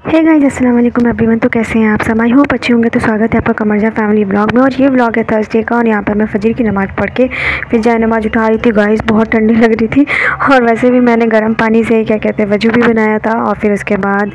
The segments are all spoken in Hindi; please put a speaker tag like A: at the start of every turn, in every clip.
A: हे गाइस, अस्सलाम वालेकुम एवरीवन। तो कैसे हैं आप सब? आई होप अच्छे होंगे। तो स्वागत है आपका कमरजा फैमिली ब्लॉग में। और ये ब्लॉग है थर्सडे का। और यहाँ पर मैं फजर की नमाज़ पढ़ के फिर जाए नमाज़ उठा रही थी। गाइस बहुत ठंडी लग रही थी और वैसे भी मैंने गर्म पानी से क्या कहते हैं वजू भी बनाया था। और फिर उसके बाद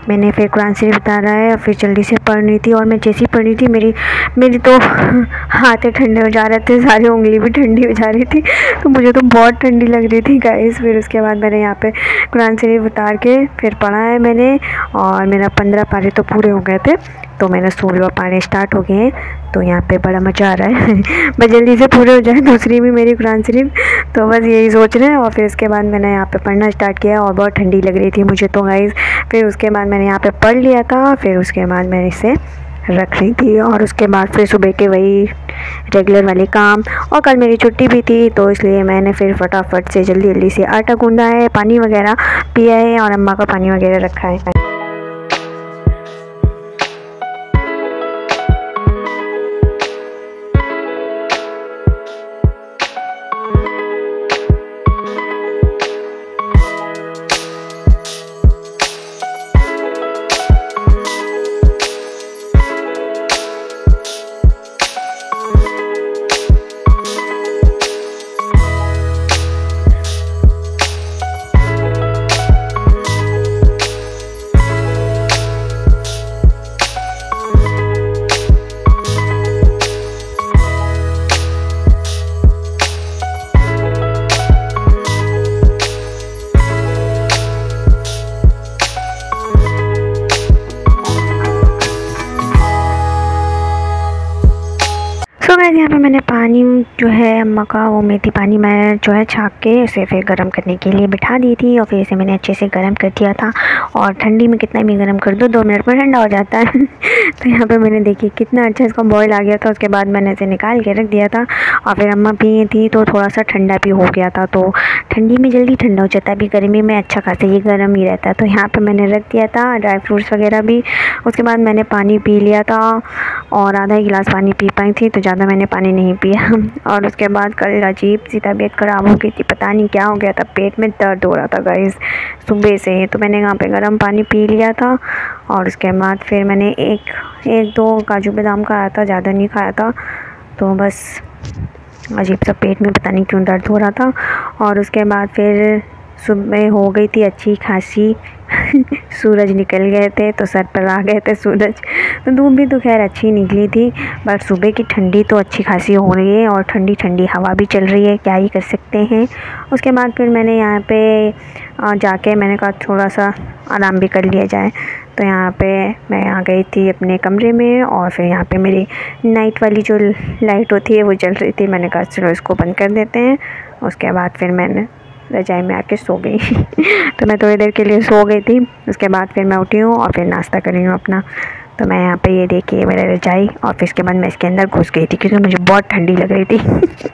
A: मैंने फिर कुरान शरीफ उतारा है और फिर जल्दी से पढ़ रही थी। और मैं जैसी पढ़ रही थी मेरी तो हाथ ठंडे हो जा रहे थे, सारी उंगली भी ठंडी हो जा रही थी। तो मुझे तो बहुत ठंडी लग रही थी गाइस। फिर उसके बाद मैंने यहाँ पे कुरान शरीफ उतार के फिर पढ़ा है मैंने। और मेरा 15 पारे तो पूरे हो गए थे, तो मैंने 16 पारे स्टार्ट हो गए हैं। तो यहाँ पे बड़ा मज़ा आ रहा है बस जल्दी से पूरे हो जाए दूसरी भी मेरी कुरान शरीफ। तो बस यही सोच रहे हैं। और फिर उसके बाद मैंने यहाँ पे पढ़ना स्टार्ट किया और बहुत ठंडी लग रही थी मुझे तो गाइस। फिर उसके बाद मैंने यहाँ पे पढ़ लिया था। फिर उसके बाद मैंने इसे रख रही थी। और उसके बाद फिर सुबह के वही रेगुलर वाले काम। और कल मेरी छुट्टी भी थी, तो इसलिए मैंने फिर फटाफट से जल्दी से आटा गूंदा है, पानी वगैरह पिया है और अम्मा का पानी वगैरह रखा है। तो गाइस यहाँ पे मैंने पानी जो है अम्मा का वो मेथी पानी मैं जो है छाक के इसे फिर गर्म करने के लिए बिठा दी थी। और फिर इसे मैंने अच्छे से गर्म कर दिया था। और ठंडी में कितना भी गर्म कर दो 2 मिनट में ठंडा हो जाता है तो यहाँ पे मैंने देखिए कितना अच्छा इसका बॉयल आ गया था। उसके बाद मैंने इसे निकाल के रख दिया था। और फिर अम्मा पिए थी तो थोड़ा सा ठंडा भी हो गया था। तो ठंडी में जल्दी ठंडा हो जाता है, अभी गर्मी में अच्छा खासा ये गर्म ही रहता है। तो यहाँ पर मैंने रख दिया था ड्राई फ्रूट्स वगैरह भी। उसके बाद मैंने पानी पी लिया था और आधा ही गिलास पानी पी पाई थी, तो ज़्यादा मैंने पानी नहीं पिया। और उसके बाद कल अजीब सी तबीयत ख़राब हो गई थी, पता नहीं क्या हो गया था, पेट में दर्द हो रहा था गाइस सुबह से। तो मैंने यहाँ पे गर्म पानी पी लिया था। और उसके बाद फिर मैंने एक दो काजू बादाम खाया था, ज़्यादा नहीं खाया था। तो बस अजीब सा पेट में पता नहीं क्यों दर्द हो रहा था। और उसके बाद फिर सुबह हो गई थी अच्छी खासी सूरज निकल गए थे, तो सर पर आ गए थे सूरज। तो धूप भी तो खैर अच्छी निकली थी, बट सुबह की ठंडी तो अच्छी खासी हो रही है और ठंडी ठंडी हवा भी चल रही है, क्या ही कर सकते हैं। उसके बाद फिर मैंने यहाँ पे जाके मैंने कहा थोड़ा सा आराम भी कर लिया जाए। तो यहाँ पे मैं आ गई थी अपने कमरे में। और फिर यहाँ पे मेरी नाइट वाली जो लाइट होती है वो जल रही थी। मैंने कहा चलो इसको बंद कर देते हैं। उसके बाद फिर मैंने रजाई में आके सो गई तो मैं थोड़ी देर के लिए सो गई थी। उसके बाद फिर मैं उठी हूँ और फिर नाश्ता कर रही हूँ अपना। तो मैं यहाँ पे ये देखिए मेरा रजाई। और फिर इसके बाद मैं इसके अंदर घुस गई थी क्योंकि मुझे बहुत ठंडी लग रही थी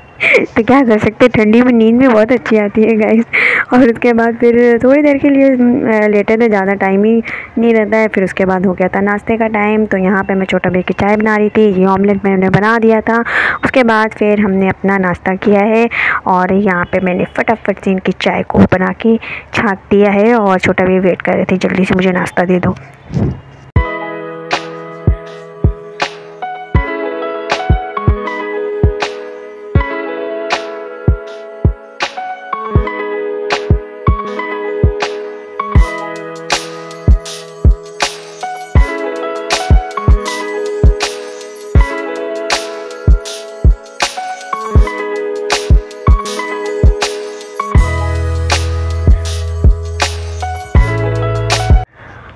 A: तो क्या कर सकते, ठंडी में नींद भी बहुत अच्छी आती है गाइस। और उसके बाद फिर थोड़ी देर के लिए लेटे थे, ज़्यादा टाइम ही नहीं रहता है। फिर उसके बाद हो गया था नाश्ते का टाइम। तो यहाँ पे मैं छोटा बेर की चाय बना रही थी, ये ऑमलेट मैंने बना दिया था। उसके बाद फिर हमने अपना नाश्ता किया है। और यहाँ पे मैंने फटाफट से इनकी चाय को बना के छाक दिया है। और छोटा भी वेट कर रहे थे जल्दी से मुझे नाश्ता दे दो।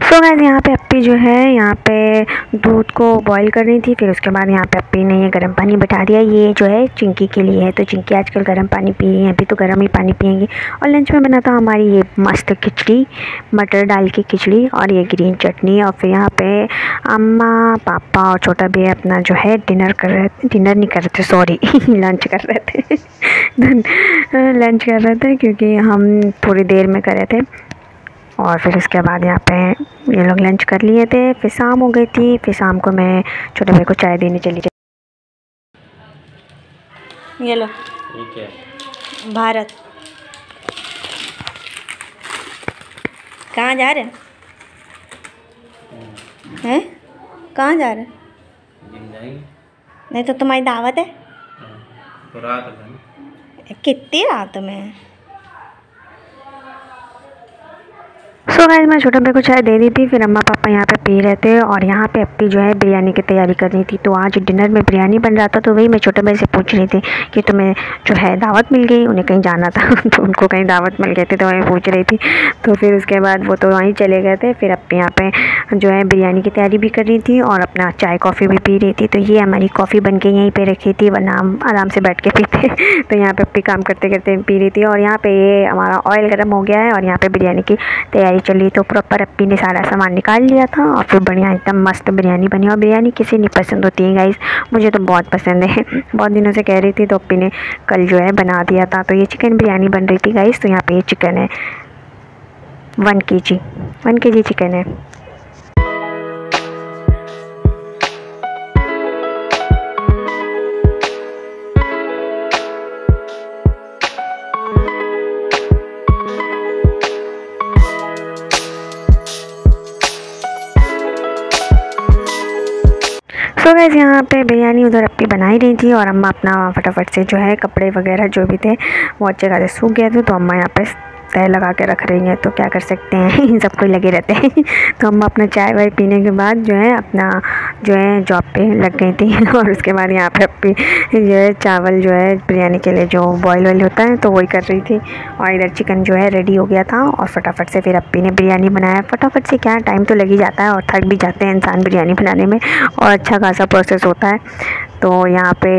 A: तो गाइस यहाँ पे अप्पी जो है यहाँ पे दूध को बॉईल कर रही थी। फिर उसके बाद यहाँ पे अप्पी ने ये गर्म पानी बिठा दिया, ये जो है चिंकी के लिए है। तो चिंकी आजकल गर्म पानी पी रही है, अभी तो गर्म ही पानी पियेंगी। और लंच में बना था हमारी ये मस्त खिचड़ी, मटर डाल की खिचड़ी और ये ग्रीन चटनी। और फिर यहाँ पे अम्मा पापा और छोटा भी अपना जो है डिनर नहीं कर रहे थे, सॉरी लंच कर रहे थे लंच कर रहे थे क्योंकि हम थोड़ी देर में कर रहे थे। और फिर उसके बाद यहाँ पे ये लोग लंच कर लिए थे। फिर शाम हो गई थी। फिर शाम को मैं छोटे भाई को चाय देने चली। ये लो भारत। कहाँ जा रहे हैं? हैं? कहाँ जा रहे?
B: जिम जाएंगे।
A: नहीं तो तुम्हारी दावत है।
B: तो रात में।
A: कितनी रात में? सो गाइस मैं छोटे भाई को चाय दे दी थी, फिर अम्मा पापा यहाँ पे पी रहे थे और यहाँ पे अप्पी जो है बिरयानी की तैयारी कर रही थी। तो आज डिनर में बिरयानी बन रहा था, तो वही मैं छोटे भाई से पूछ रही थी कि तुम्हें जो है दावत मिल गई। उन्हें कहीं जाना था तो उनको कहीं दावत मिल गई थी, तो वही पूछ रही थी। तो फिर उसके बाद वो तो वहीं चले गए थे। फिर अप्पी यहाँ पे जो है बिरयानी की तैयारी भी कर रही थी और अपना चाय कॉफ़ी भी पी रही थी। तो ये हमारी कॉफ़ी बन के यहीं पर रखी थी, वरना हम आराम से बैठ के पीते। तो यहाँ पर अप्पी काम करते करते पी रही थी और यहाँ पर ये हमारा ऑयल गर्म हो गया है और यहाँ पर बिरयानी की तैयारी चल रही। तो प्रॉपर अप्पी ने सारा सामान निकाल लिया था और फिर बढ़िया एकदम मस्त बिरयानी बनी। और बिरयानी किसी नहीं पसंद होती है गाइस, मुझे तो बहुत पसंद है। बहुत दिनों से कह रही थी, तो अप्पी ने कल जो है बना दिया था। तो ये चिकन बिरयानी बन रही थी गाइस। तो यहाँ पे ये चिकन है 1 kg चिकन है। सो गाइस यहाँ पे बिरयानी उधर अप्पी बना ही रही थी और अम्मा अपना फटाफट से जो है कपड़े वगैरह जो भी थे वो अच्छे खासे सूख गए थे। तो अम्मा यहाँ पे तय लगा के रख रही हैं, तो क्या कर सकते हैं सब कोई लगे रहते हैं। तो अम्मा अपना चाय वाय पीने के बाद जो है अपना जो है जॉब पे लग गई थी। और उसके बाद यहाँ पे अप्पी जो है चावल जो है बिरयानी के लिए जो बॉयल होता है तो वही कर रही थी। और इधर चिकन जो है रेडी हो गया था और फटाफट से फिर अप्पी ने बिरयानी बनाया। फटाफट से क्या, टाइम तो लग ही जाता है और थक भी जाते हैं इंसान बिरयानी बनाने में, और अच्छा खासा प्रोसेस होता है। तो यहाँ पे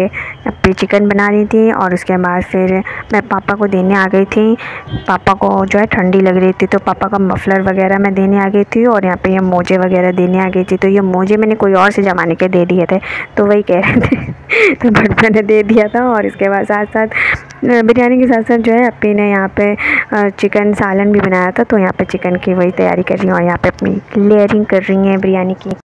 A: अप्पी चिकन बना रही थी और उसके बाद फिर मैं पापा को देने आ गई थी। पापा को जो है ठंडी लग रही थी, तो पापा का मफलर वगैरह मैं देने आ गई थी और यहाँ पे ये मोजे वगैरह देने आ गई थी। तो ये मोजे मैंने कोई और से ज़माने के दे दिए थे, तो वही कह रहे थे तो बट मैंने दे दिया था। और इसके बाद साथ साथ बिरयानी के साथ साथ जो है अप्पी ने यहाँ पे चिकन सालन भी बनाया था। तो यहाँ पे चिकन की वही तैयारी कर रही हूँ और यहाँ पे अपनी लेयरिंग कर रही हैं बिरयानी की।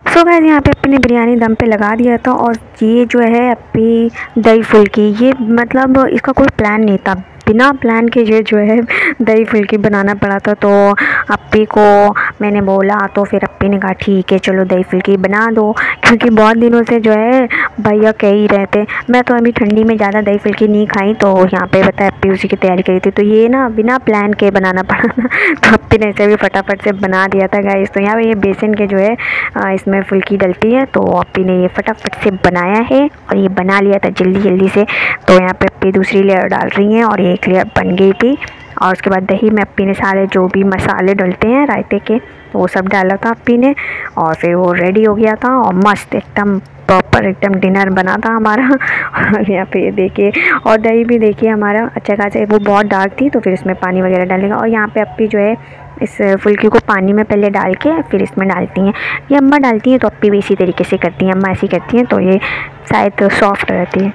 A: सो गाइस यहाँ पे अप्पी ने बिरयानी दम पे लगा दिया था। और ये जो है अप्पी दही फुल्की, ये मतलब इसका कोई प्लान नहीं था, बिना प्लान के ये जो है दही फुल्की बनाना पड़ा था। तो अप्पी को मैंने बोला, तो फिर अप्पी ने कहा ठीक है चलो दही फुल्की बना दो, क्योंकि बहुत दिनों से जो है भैया कह ही रहे थे। मैं तो अभी ठंडी में ज़्यादा दही फुल्की नहीं खाई, तो यहाँ पे बताया अप्पी उसी की तैयारी करी थी। तो ये ना बिना प्लान के बनाना पड़ा था, तो अप्पी ने इसे भी फटाफट से बना दिया था गाइस। तो यहाँ पे ये बेसन के जो है इसमें फुल्की डलती है, तो अप्पी ने ये फटाफट से बनाया है और ये बना लिया था जल्दी जल्दी से। तो यहाँ पे अप्पी दूसरी लेयर डाल रही हैं और एक लेयर बन गई थी। और उसके बाद दही में अप्पी ने सारे जो भी मसाले डलते हैं रायते के, तो वो सब डाला था अप्पी ने और फिर वो रेडी हो गया था और मस्त एकदम प्रॉपर एकदम डिनर बना था हमारा। और यहाँ पे ये देखिए, और दही भी देखिए हमारा अच्छा खासा, वो बहुत डार्क थी तो फिर इसमें पानी वगैरह डालेगा। और यहाँ पे अप्पी जो है इस फुल्की को पानी में पहले डाल के फिर इसमें डालती हैं। ये अम्मा डालती हैं तो अप्पी भी इसी तरीके से करती हैं, अम्मा ऐसी करती हैं, तो ये शायद सॉफ्ट रहती है।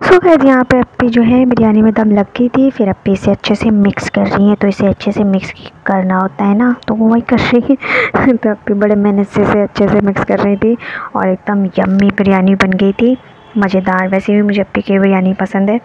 A: तो गाइस यहाँ पे अप्पी जो है बिरयानी में दम लग गई थी, फिर अप्पी इसे अच्छे से मिक्स कर रही है। तो इसे अच्छे से मिक्स करना होता है ना, तो वो वही कर रही है। तो अप्पी बड़े मेहनत से इसे अच्छे से मिक्स कर रही थी और एकदम यम्मी बिरयानी बन गई थी, मज़ेदार। वैसे भी मुझे अप्पी की बिरयानी पसंद है।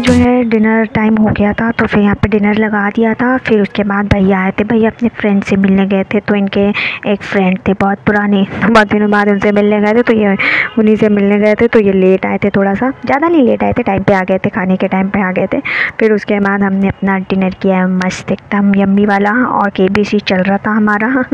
A: जो है डिनर टाइम हो गया था, तो फिर यहाँ पे डिनर लगा दिया था। फिर उसके बाद भैया आए थे, भैया अपने फ्रेंड से मिलने गए थे। तो इनके एक फ्रेंड थे बहुत पुराने, बहुत दिनों बाद उनसे मिलने गए थे, तो ये उन्हीं से मिलने गए थे। तो ये लेट आए थे, थोड़ा सा ज़्यादा नहीं लेट आए थे, टाइम पे आ गए थे, खाने के टाइम पे आ गए थे। फिर उसके बाद हमने अपना डिनर किया मस्त एकदम यम्मी वाला, और KBC चल रहा था हमारा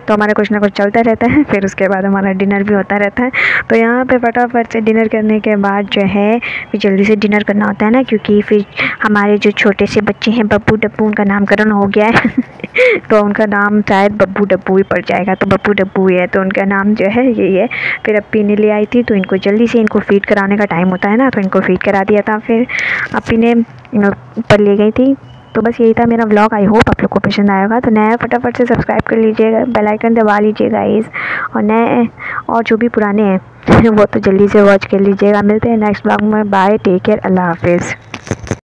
A: तो हमारा कुछ ना कुछ चलता रहता है। फिर उसके बाद हमारा डिनर भी होता रहता है। तो यहाँ पे फटाफट से डिनर करने के बाद जो है फिर जल्दी से डिनर करना होता है ना, क्योंकि फिर हमारे जो छोटे से बच्चे हैं बब्बू डब्बू, उनका नामकरण हो गया है तो उनका नाम शायद बब्बू डब्बू ही पड़ जाएगा, तो बब्बू डब्बू ही है, तो उनका नाम जो है यही है। फिर अप्पी ने ले आई थी, तो इनको जल्दी से इनको फीड कराने का टाइम होता है ना, तो इनको फीड करा दिया था। फिर अप्पी ने ऊपर ले गई थी। तो बस यही था मेरा व्लॉग। आई होप आप लोग को पसंद आएगा। तो नया फटाफट से सब्सक्राइब कर लीजिएगा, बेल आइकन दबा लीजिएगा गाइस, और नए और जो भी पुराने हैं वो तो जल्दी से वॉच कर लीजिएगा। मिलते हैं नेक्स्ट व्लॉग में। बाय, टेक केयर, अल्लाह हाफिज़।